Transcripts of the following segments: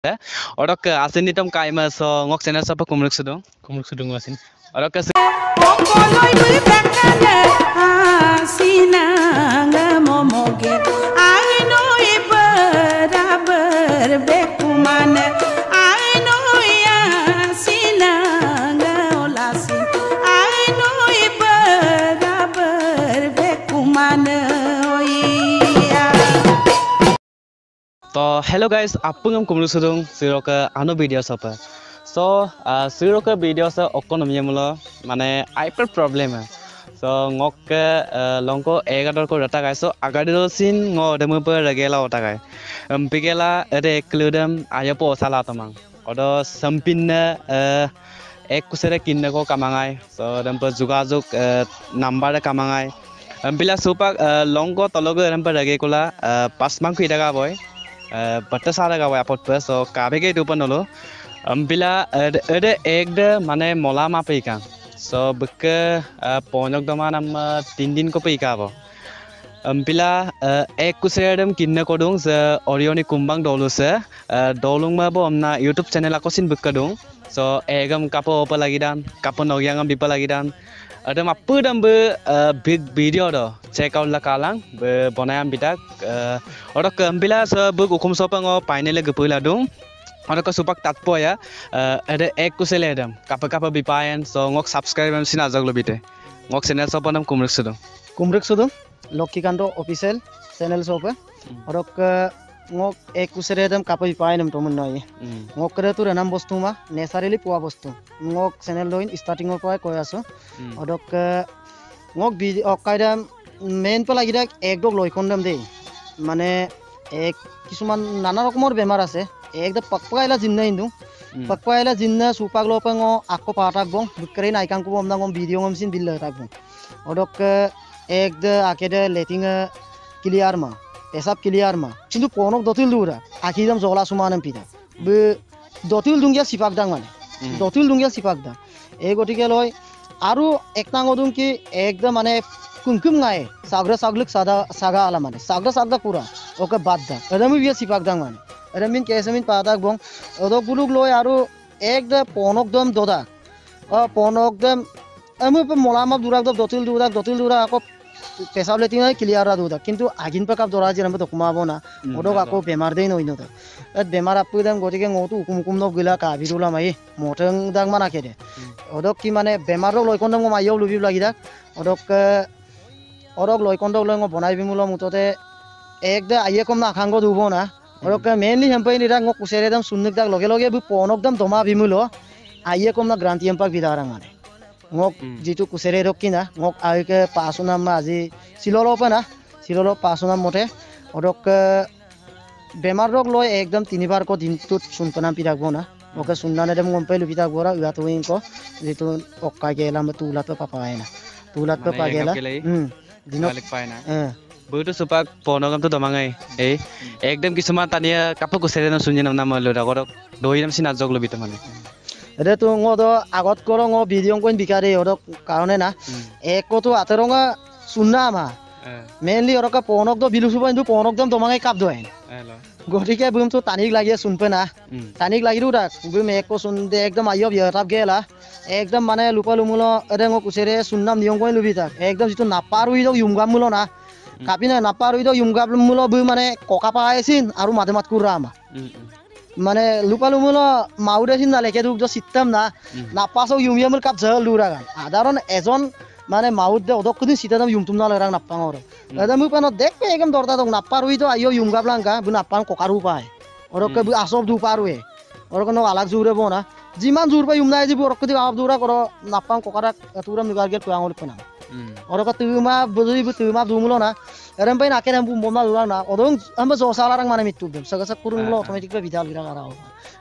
Orang ke asin ni tom kai ma so ngok channel sa pa kumruk sudung asin. Orang ke Pokoloy dui bekane asinanga momoge ai noi beraber bekumane ai noi asinanga olasin ai noi beraber bekumane oia. तो hello guys आपंगम कुमरु सुदुं सिरोका आनो video Sapa सो सिरोका video से ओकोनोमी मुलो माने iPad problem है सो ngok longko egador ko data guys so agadiro sin ngo demu per regela otakai pigela ede kludem ayopo sala tamang odo sampinna ek kusere kinne ko kamangai so dempa jugajog number kamangai bila supak longko tologo dempa rege kola 5 mang khida boy बट्टा सारा का वापट पे सो काबे के ऊपर नलो बिला एडे एक दे माने मोला मा पे का सो बके पोनक दमा नम 3 दिन को पे का बो बिला एक कुसेडम किन्ने को दुंग से ओरियोनी कुंबांग डोलु से डोलुंग मा बो हमना YouTube चैनल को सिन बके दुंग सो एगम कापो ओपर लगी दान कापो नोगियांगम बिप लगी दान ada mapu dan big video do check out la kalang be bonayam bidak ora kambila se bu ukum sopa ngo painele gepula dung ora ka supak tatpo ya ada ek kusele adam kapa bipayan so ngok subscribe am sina jaglo bite ngok channel sopa nam kumruk sudung Lokikando official channel sopa ora ngok ek kusere adam kapa bipayan am tomun noi ngok kare tu ranam bostu ma necessarily puwa bostu ngok channel loin starting or poi koi aso odok ngok video kaida main pa lagi dak ek dog loi kondam dei mane ek kisuman nana rokomor bemar ase ek da pakpaila jinna hindu pakpaila jinna supak lo pa ngo akko patak bong bukre nai kang ko omna ngom video ngom sin billa tak bong odok ek da akeda letting clear ma esap clear ma kintu ponok dotil dura akidam zola sumanam pida be dotil dungya sipak dang mane dotil dungya sipak dang e gotike loy aru eknang odung ki ekdam mane kunkum ngai sagluk saga ala mane sagda pura oke badda adami biya sipak dang mane adamin kesamin padak bong odok buluk loy aru ekda ponok dam doda ponok dam amu pe molama durak dotil dura ako pesable tinga clear ra duda kintu agin pa kap dora jiram to kumabo na odok ako bemar dei noi no ta bemar apu dam gotike ngotu ukum no gila ka birula mai moteng dang mana kede odok ki mane bemar loi kondam ma yau lubi lagi dak odok loi kondok loi ngo bonai bimulo mutote ek da aye kom na khango dubo na odok mainly hempai ni dak ngo kusere dam sunnik dak loge bu ponok dam doma bimulo aye kom na granti empak bidarang mane ngok jitu kusere rokina ngok aike pasunam ma aji silolo pa na silolo pasunam mote odok bemar rok loi ekdam tinibar ko din tut sunpanam pidak bona oke sunnane dem ngompe lu pidak bora uatu ko jitu okka gela matulat pa papaena tulat pa pagela dinok paina begitu supak ponogam tu domangai ekdam kisuma tania kapo kusere na sunjinam nama lo dagodok doinam sinajog lo bitamane ede tu ngo do agot koro ngo video koin bikare odok karone na eko tu ateronga sunna ma mainly oroka ponok do bilu suba indu ponok dam domangai kap doen gotike bum tu tanik lagi sunpe na tanik lagi ru dak bum eko sunde ekdam ayob yatap gela ekdam mane lupa lumulo ede ngo kusere sunnam niong koin lubita ekdam jitu naparu do yumgam mulo na kapina naparu do yumgam mulo bu mane kokapa aisin aru mademat kurama মানে লুপালু মুলো মাউদে scene নালেকে দুক system না নাপাসো ইউমিয়ামুল cup জল লুরাগান সাধারণ এজন মানে মাউদ দে অদক কুদিন সিটাদাম ইউমতুম না লরাং নাপাঙর এদামু পানো দেখবে একদম দরদা দক নাপার হই তো আইও ইউমগাবলাঙ্কা বু নাপাং কোকারু পায় অরকে বু আসব দু পারুয়ে অরকে নো আলাক জুরে বনা জিমান জুর পাই ইউমনাই জিবু অরকে দি আব দুরা কর নাপাং কোকারা তুরাম নিগারগে তুয়াঙল পনা অরকে তুমা বজুই বু তুমা দুমুলো না এরম পাই নাকে রাম বুমা দুরা না অদং আমরা জসালারাং মানে মিট্টু দেম সগসা কুরুন লো অটোমেটিক বে বিদাল বিরা করা হবে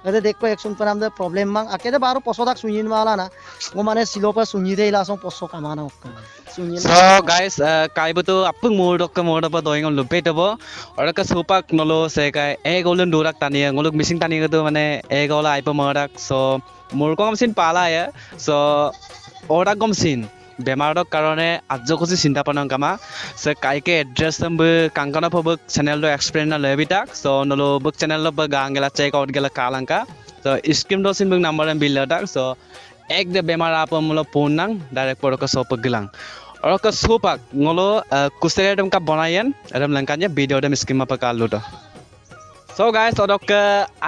এতে দেখো একশন পারাম দে প্রবলেম মাং আকে দে বারো পছদাক সুনিন মালা না ও মানে সিলোপা সুনি দেইলা সং পছো কামানা ওকা so guys kai bu tu apung mod pa doing lu pe tobo ora ka supak nolo se kai e golden durak tania ngoluk missing tania tu mane e gola aipa madak so mur kom sin pala ya so ora kom sin বেমাৰৰ কাৰণে আজ কছি চিন্তা পানং কামা সে কাইকে address ব কাংকানা ফবক channel দ explain লেবিটাক so নলো বক channel ব গাঙ্গেলা check out গেলা কালাঙ্কা সো স্ক্রিন দসিন বক নাম্বার বিল দাক সো এক de বেমার আপমলো পনং ডাইরেক্ট পরক সপ গিলাং অরক সোপাক ngolo kusere dem ka bonayen adam langkanya video dem skema pa kalu to so guys odok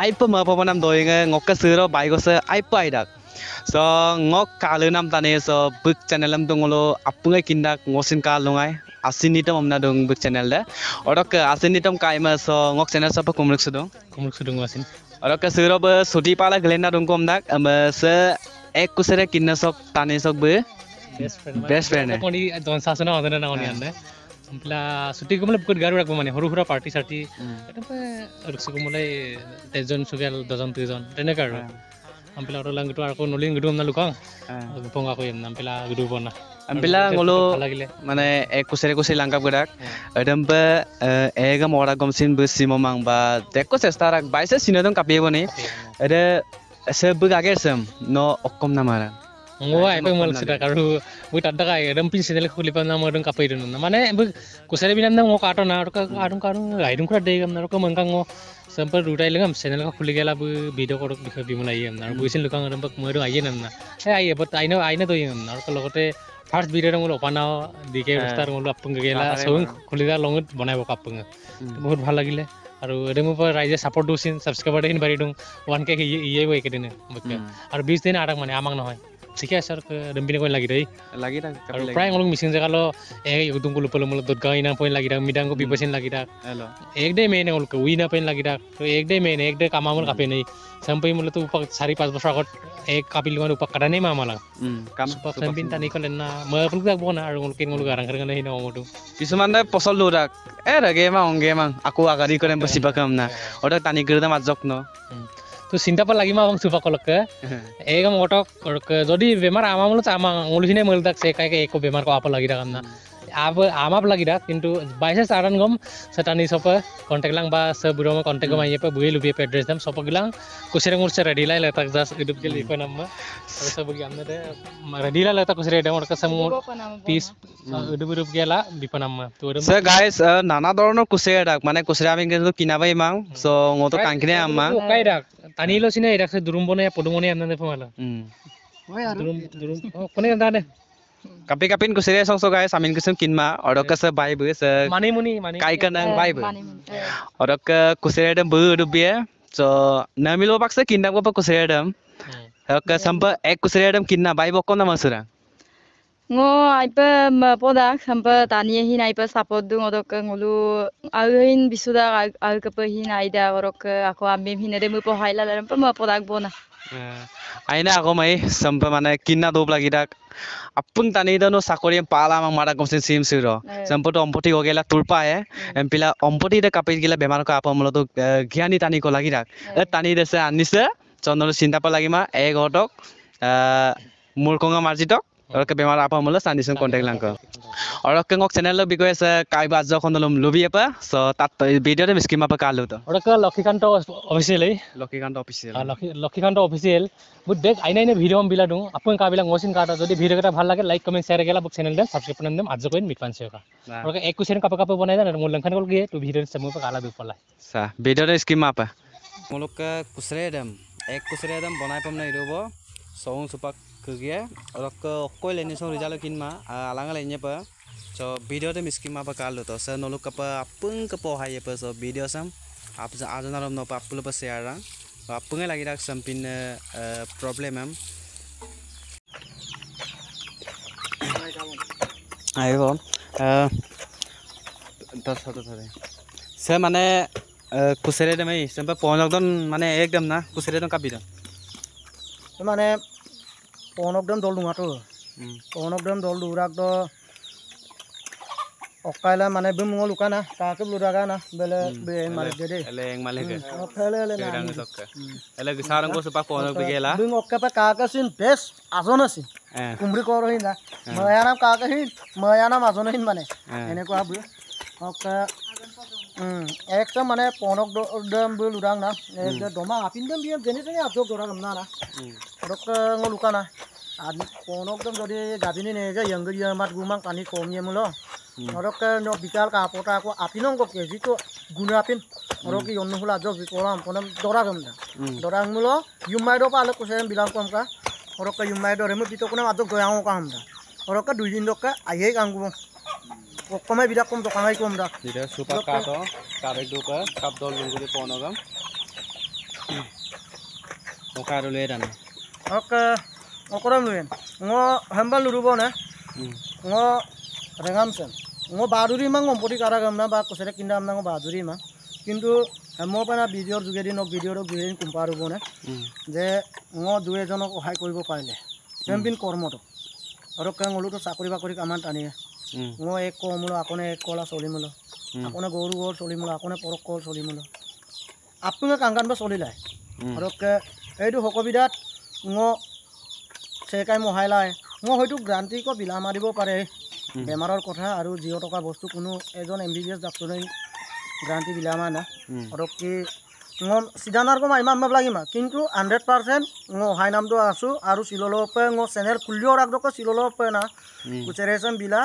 aipa ma pa nam doing ngok ka siro bai go se aipa aidak so ngok kalu nam tane so buk channel am ngolo apungai kindak ngosin ka lungai asinitam amna dong buk channel da odok asinitam kaima so ngok channel sa pa kumruk sudong asin odok siro ba suti pala glenda dong kom dak se ek kusere kinna sok tane sok be best friend hai koni don sasuna odana na oni anne ampla suti kumle bukut garu rakbo mane horu hura party sarti eta pe ruksu kumle tejon sugal dojon tujon tene kar ampla oro lang gitu arko noling gitu amna lukang ponga ko yemna ampla gitu bona ampla ngolo mane ek kusere langkap gedak adam pe ega mora gomsin bu simomang ba dekko sestarak baise sinodon kapiye boni ede sebug agersem no okkom namara ngwa ai pe mal sida karu bu tadda kai edam pin channel khuli pan nam odong kapai dun mane bu kusare binam nam ngo kato na ka adung gaidung kura de gam na ko mangkang ngo sampai rutai lengam channel ka khuli gela bu video ko bikha bimulai yam na bu sin lukang adam bak moiro aye nam na ai but aina to yam na ko logote first video ngol opana dike star ngol apung gela song khuli da longut banai bo kapung বহুত ভাল লাগিলে আৰু এডেম উপৰ ৰাইজে support দিছিল subscriber দিন বাৰি দং 1k ইয়ে গৈ কেদিনে আৰু 20 দিন আটাক মানে আমাক নহয় ঠিক আছে স্যাৰ দম্বিনে কই লাগি দেই আৰু প্ৰায় ngolong মিছিং জাগালো এই উদুং কুল পলম দত গাইনা পইন লাগি দাক মিডাংগো বিপসিন লাগি দাক হেলো এক ডে মেনে ngol উইনা পইন লাগি দাক তো এক ডে মেনে এক ডে কামামল কাপে নাই সাম্পই মূলত উপ 4-5 বছৰ আগত এক কাপিল মান উপ কাটা নাই মামালা কাম সাম্পিন তানি কলে না মই পুলক বনা আৰু ngol garang garang নাই না মটো কিছুমান পছল লোৰাক ৰেগে মা অংগে মা আকো আগাৰি কৰে বসিবা কাম না ওটা তানি গৰদা মাজক ন তো চিন্তা পা লাগি মা সুপা কলকে এগম অটক যদি বেমার আমামলত আমা ngolhine meldak se kai eko bemar ko apa lagi dak na amap lagi dak কিন্তু বাইসে সারান গম সেটানি সপা contact lang ba se buro ma contact ma yepa buil ubi pe address dam sopa gilang kusere ngurse ready lai letak jas hidup gel iko namma aro sabagi amna de ready lai letak kusere dam orka samu piece hidup gela bipanamma to so guys নানা ধৰণৰ কুছেৰে ডাক মানে কুছেৰে আমি কিন্তু কিনাবাই মাং so ngото কাংকিনে আমা kai dak tani lo sine dak se durum bone podumone amna de pamala durum kone dane kapin kuseria song so guys amin kusum kinma orok ka bai bu se mani kai kanang bai bu orok kuseria dam bu du bia so namilo pak se kindam ko kuseria dam orok sampa ek kuseria dam kinna bai bokon na masura ngo aipa poda sampa tani hin aipa support du orok ngolu ahin bisuda alkapa hin aida orok ako amim hin de mu po haila lam pa podak bona aina ako mai sampa mane kinna dop lagi dak apung tani dano sakori pala mang mara komsin sim siro sampo to ompoti ogela turpa empila ompoti de kapit gila bemar ko apamolo to gyani tani ko lagi dak tani dese anise chonolo sinta pa lagi ma ek otok murkonga marjitok orke bemar apamolo sandison contact lang ko orke ngok channel lo bigoy se kaiba jokhonolum lubi apa so tat video de schema pa kalu to orke Lokhikanto official Lokhikanto official bu dek aina video am bila dung apun ka bila ngosin ka jodi video kata bhal lage like comment share gela book channel dem subscribe panam dem ajjo koin mitpan se ka orke ek kusen kapa banai dan mul langkhan kol ge to video samu pa kala du pala sa video de schema pa molok kusre dem ek kusre dem banai pam nai robo song supak kegia orok okoi leni song rizalo kinma alanga lenya pa so video de schema pa kalu to sa noluk apa apung ke po haye pa so video sam ap ajonarom no pa apul pa share ra apungai lagi dak sampin problem am ayo ধরে সে মানে কুছেৰে দেমে সম্পে পনকদন মানে একদম না কুছেৰে দন কাপি দন মানে পনকদম দল দুঙাটো পনকদম দল দুৰাক দ অকাইলা মানে বিমঙ্গল লুকানা কাকে লুরাগা না বেলে বে মালিক দে এলে এক মালিক ফেলে না রং তক এলে গসারং কো সুপা পনক গেলা বিং অক্কা কাকে সিন বেস আজন আছে কুমরি কর হই না ময়ানাম কাকে হিন ময়ানাম আজন হিন মানে এনে কোয়া বু অক্কা একটা মানে পনকদম বু লুরাং না দমা আপিন দম বিয়ে জেনে জেনে আজক দরাম না না অক্কা লুকানা ponok dom jadi gabini nega yang dia mat gumang pani komnya mulo. Orok ke no bikal ka pota aku apinong kok ke jitu guna apin. Orok ki yonnu hula jog bikolam ponam dora gamda. Dora mulo yumai do palo kusen bilang kom ka. Orok ke yumai do remu pito kuna adok goyang ka hamda. Orok ke duin dok ka aye kanggu. Komai bidak kom dokangai kom da. Tidak suka kato karek duka kap dol lungguli ponogam. Oka dulu dan. Oke, okoram luyen. Ngo hambal lurubo na. Ngo rengam sen. Ngo baduri mang ngompoti karagam na ba kusere kindam na ngo baduri mang. Kintu hemo pana video jugedi nok video ro gurin kumparubo na. Je ngo duwe jonok ohai koribo paile. Jempin kormo to. Orok ka ngolu to sakuri bakuri kaman tani. Ngo ek ko mulo akone ek kola soli mulo. Akone goru gor soli mulo akone porok kol soli mulo. Apunga kangkan ba soli lai. Orok ka এইটো হকবিদাত ngo সেকাই মহাইলাই ngo হয়তো guarantee কো বিলা মাৰিব পাৰে বেমাৰৰ কথা আৰু জিও টকা বস্তু কোনো এজন এমবিবিএস ডাক্তৰে গ্ৰান্তি বিলা মানা আৰু কি ngo সিদানাৰ কো মাইমা মাব লাগিমা কিন্তু 100% ngo হাই নামটো আছো আৰু সিললপে ngo চেনেল খুলিও ৰাখদক সিললপে না কুচেৰেছন বিলা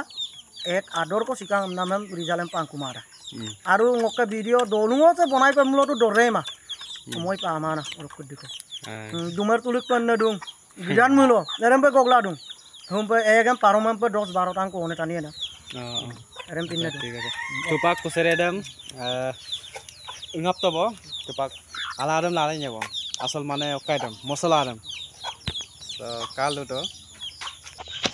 এক আদৰ কো সিকাং নাম ৰিজালেম পাংকুমাৰা আৰু ngকে ভিডিও দলুঙতে বনাই পেমলটো দৰেমা মই পামানা আৰু কুদিকো Dumar tulik pan na dung, bidan mulo, nerem pe gogla dung, humpe egam paromam pe 10-12 tang ko ne tani na, nerem pin na dung. Tupak kuseredam, ingap to bo, tupak aladam lalai nya bo, asal mana okai dam, mosaladam, so kalu to.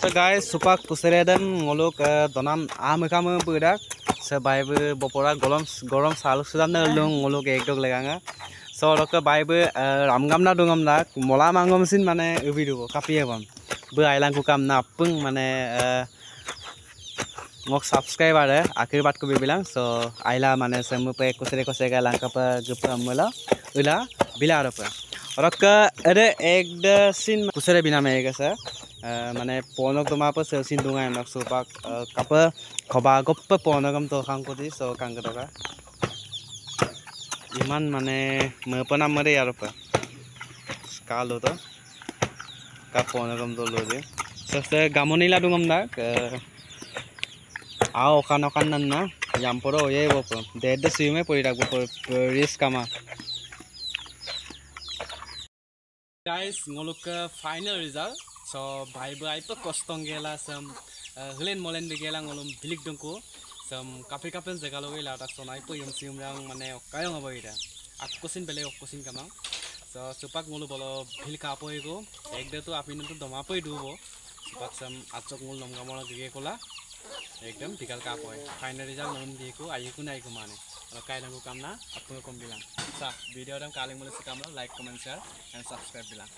So guys, tupak kuseredam ngolok donam amekam berak, sebaik bopora gorom saluk sudah nelung ngolok ekdok leganga. So orok baibe ramgam na dungam na mola mangom sin mane ubi dugo kapiye bam be ailang ku kam na pung mane ngok subscriber akirbat ko bilang so aila mane semu pe kosere galang ka pa gupa mala ula bila ropa orok ere ekda sin kusere bina me gasa mane ponok doma pa sin dunga nak so pak kapa khoba goppa ponogam to khang ko di so kang ka iman mane mepana mare yaropa skalo to kapona gam do lode se gamoni la dungam na a okan nan na yamporo ye bop de sime pori rakbo risk kama guys ngolok final result so bhai bhai to kostong gela sam hlen molen de gela ngolom bilik dongko sam kapen jaga logai lata sonai po yum rang mane kayong aboida akkosin bele okkosin kamang so supak ngulu bolo bhil ka poego ekde to apin to doma poi dubo supak sam achok ngul nom gamona gege kola ekdam tikal ka poi final result non diku ayiku nai ku mane kailang ku kamna apun kom bilang sa video dam kaling mule sikamla like comment share and subscribe bilang